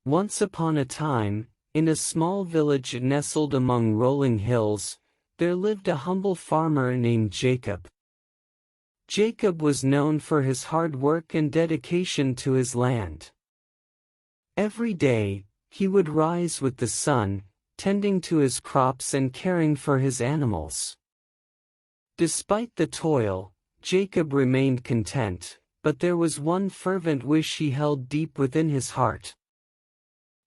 Once upon a time, in a small village nestled among rolling hills, there lived a humble farmer named Jacob. Jacob was known for his hard work and dedication to his land. Every day, he would rise with the sun, tending to his crops and caring for his animals. Despite the toil, Jacob remained content, but there was one fervent wish he held deep within his heart.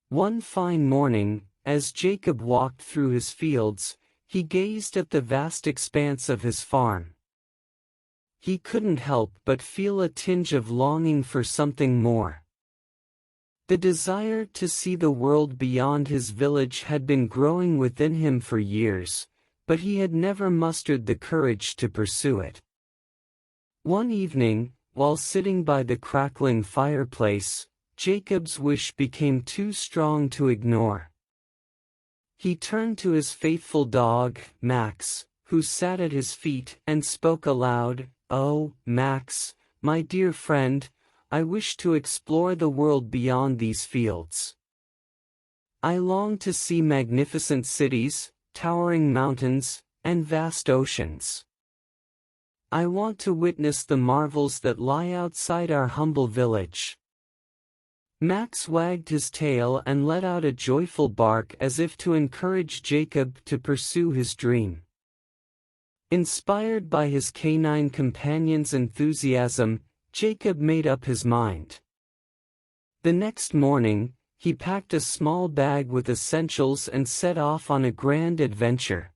One fine morning, as Jacob walked through his fields, he gazed at the vast expanse of his farm. He couldn't help but feel a tinge of longing for something more. The desire to see the world beyond his village had been growing within him for years, but he had never mustered the courage to pursue it. One evening, while sitting by the crackling fireplace, Jacob's wish became too strong to ignore. He turned to his faithful dog, Max, who sat at his feet, and spoke aloud, "Oh, Max, my dear friend, I wish to explore the world beyond these fields. I long to see magnificent cities, towering mountains, and vast oceans. I want to witness the marvels that lie outside our humble village." Max wagged his tail and let out a joyful bark as if to encourage Jacob to pursue his dream. Inspired by his canine companion's enthusiasm, Jacob made up his mind. The next morning, he packed a small bag with essentials and set off on a grand adventure.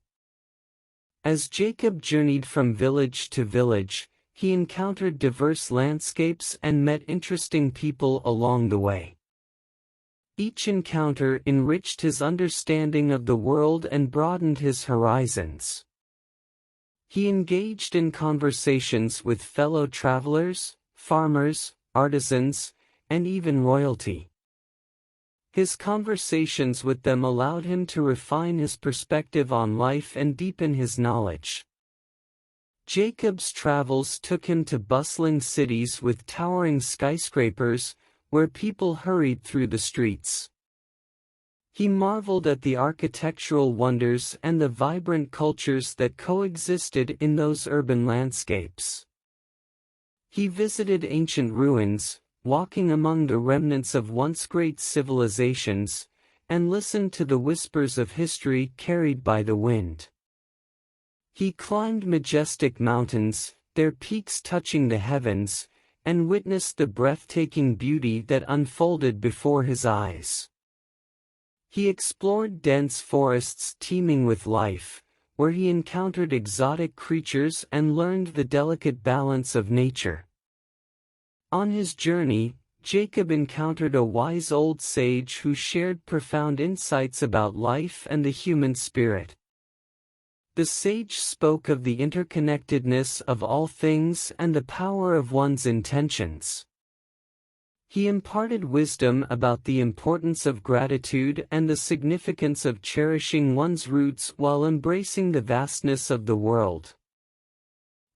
As Jacob journeyed from village to village, he encountered diverse landscapes and met interesting people along the way. Each encounter enriched his understanding of the world and broadened his horizons. He engaged in conversations with fellow travelers, farmers, artisans, and even royalty. His conversations with them allowed him to refine his perspective on life and deepen his knowledge. Jacob's travels took him to bustling cities with towering skyscrapers, where people hurried through the streets. He marveled at the architectural wonders and the vibrant cultures that coexisted in those urban landscapes. He visited ancient ruins, walking among the remnants of once great civilizations, and listened to the whispers of history carried by the wind. He climbed majestic mountains, their peaks touching the heavens, and witnessed the breathtaking beauty that unfolded before his eyes. He explored dense forests teeming with life, where he encountered exotic creatures and learned the delicate balance of nature. On his journey, Jacob encountered a wise old sage who shared profound insights about life and the human spirit. The sage spoke of the interconnectedness of all things and the power of one's intentions. He imparted wisdom about the importance of gratitude and the significance of cherishing one's roots while embracing the vastness of the world.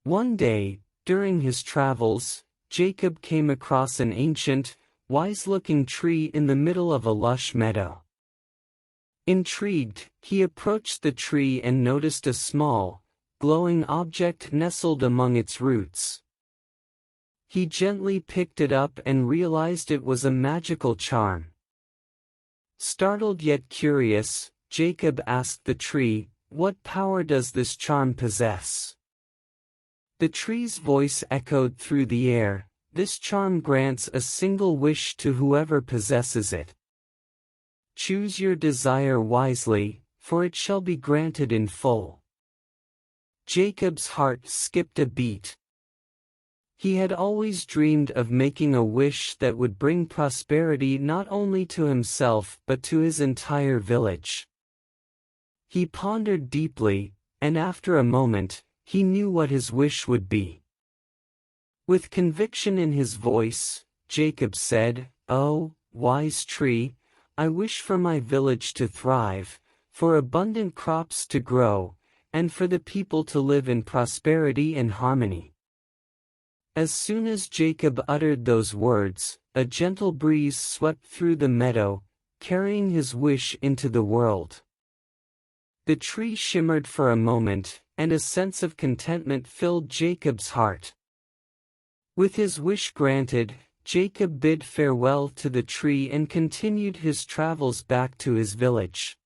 One day, during his travels, Jacob came across an ancient, wise-looking tree in the middle of a lush meadow. Intrigued, he approached the tree and noticed a small, glowing object nestled among its roots. He gently picked it up and realized it was a magical charm. Startled yet curious, Jacob asked the tree, "What power does this charm possess?" The tree's voice echoed through the air, "This charm grants a single wish to whoever possesses it. Choose your desire wisely, for it shall be granted in full." Jacob's heart skipped a beat. He had always dreamed of making a wish that would bring prosperity not only to himself but to his entire village. He pondered deeply, and after a moment, he knew what his wish would be. With conviction in his voice, Jacob said, "Oh, wise tree, I wish for my village to thrive, for abundant crops to grow, and for the people to live in prosperity and harmony." As soon as Jacob uttered those words, a gentle breeze swept through the meadow, carrying his wish into the world. The tree shimmered for a moment, and a sense of contentment filled Jacob's heart. With his wish granted, Jacob bid farewell to the tree and continued his travels back to his village.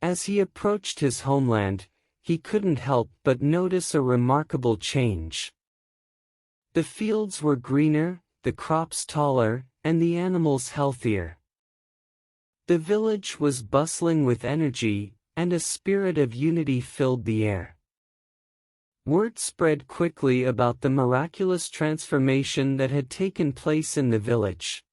As he approached his homeland, he couldn't help but notice a remarkable change. The fields were greener, the crops taller, and the animals healthier. The village was bustling with energy, and a spirit of unity filled the air. Word spread quickly about the miraculous transformation that had taken place in the village.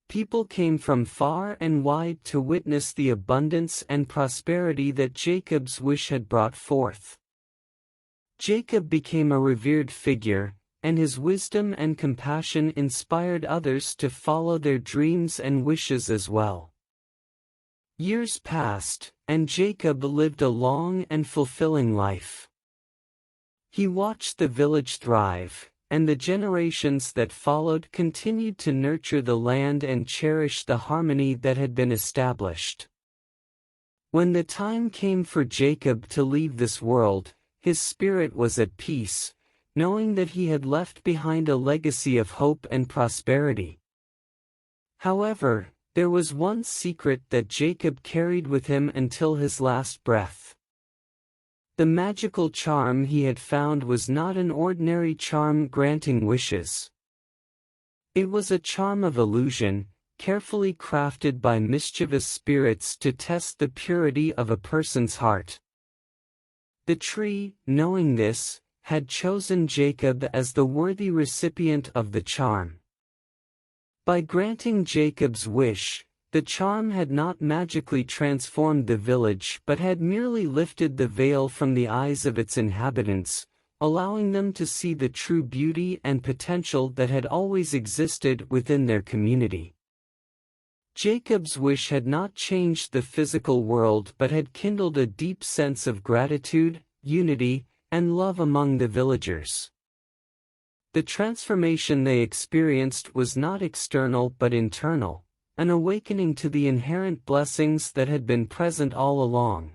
People came from far and wide to witness the abundance and prosperity that Jacob's wish had brought forth. Jacob became a revered figure, and his wisdom and compassion inspired others to follow their dreams and wishes as well. Years passed, and Jacob lived a long and fulfilling life. He watched the village thrive, and the generations that followed continued to nurture the land and cherish the harmony that had been established. When the time came for Jacob to leave this world, his spirit was at peace, knowing that he had left behind a legacy of hope and prosperity. However, there was one secret that Jacob carried with him until his last breath. The magical charm he had found was not an ordinary charm granting wishes. It was a charm of illusion, carefully crafted by mischievous spirits to test the purity of a person's heart. The tree, knowing this, had chosen Jacob as the worthy recipient of the charm. By granting Jacob's wish, the charm had not magically transformed the village but had merely lifted the veil from the eyes of its inhabitants, allowing them to see the true beauty and potential that had always existed within their community. Jacob's wish had not changed the physical world but had kindled a deep sense of gratitude, unity, and love among the villagers. The transformation they experienced was not external but internal, an awakening to the inherent blessings that had been present all along.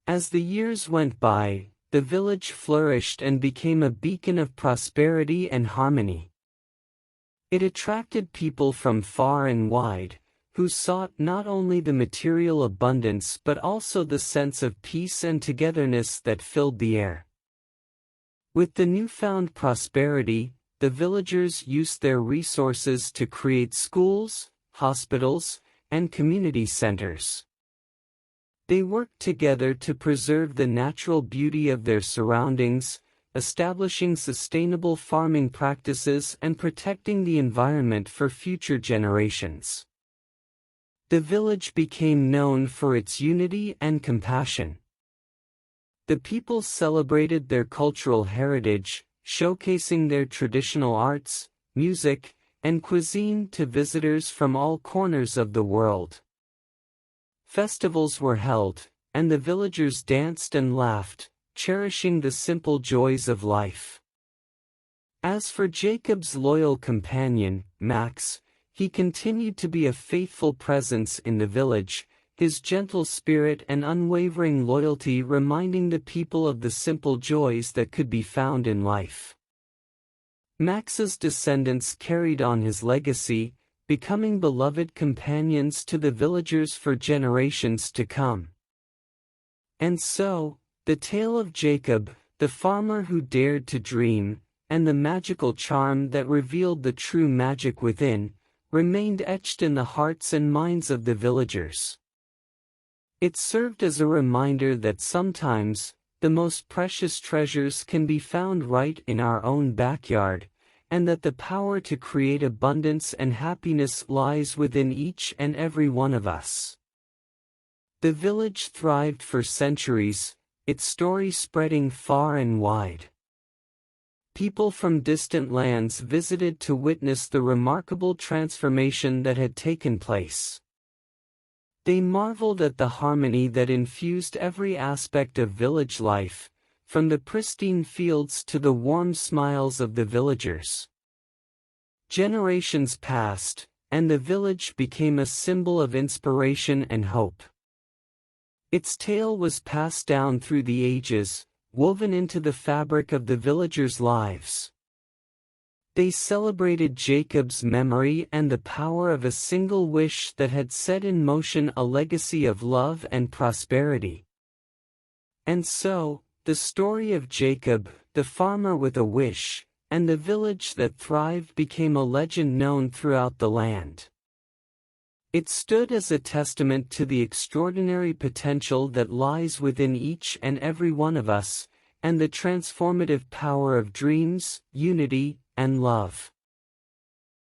As the years went by, the village flourished and became a beacon of prosperity and harmony. It attracted people from far and wide, who sought not only the material abundance but also the sense of peace and togetherness that filled the air. With the newfound prosperity, the villagers used their resources to create schools, hospitals, and community centers. They worked together to preserve the natural beauty of their surroundings, establishing sustainable farming practices and protecting the environment for future generations. The village became known for its unity and compassion. The people celebrated their cultural heritage, showcasing their traditional arts, music, and cuisine to visitors from all corners of the world. Festivals were held, and the villagers danced and laughed, cherishing the simple joys of life. As for Jacob's loyal companion, Max, he continued to be a faithful presence in the village, his gentle spirit and unwavering loyalty reminding the people of the simple joys that could be found in life. Max's descendants carried on his legacy, becoming beloved companions to the villagers for generations to come. And so, the tale of Jacob, the farmer who dared to dream, and the magical charm that revealed the true magic within, remained etched in the hearts and minds of the villagers. It served as a reminder that sometimes, the most precious treasures can be found right in our own backyard, and that the power to create abundance and happiness lies within each and every one of us. The village thrived for centuries, its story spreading far and wide. People from distant lands visited to witness the remarkable transformation that had taken place. They marveled at the harmony that infused every aspect of village life, from the pristine fields to the warm smiles of the villagers. Generations passed, and the village became a symbol of inspiration and hope. Its tale was passed down through the ages, woven into the fabric of the villagers' lives. They celebrated Jacob's memory and the power of a single wish that had set in motion a legacy of love and prosperity. And so, the story of Jacob, the farmer with a wish, and the village that thrived became a legend known throughout the land. It stood as a testament to the extraordinary potential that lies within each and every one of us, and the transformative power of dreams, unity, and love.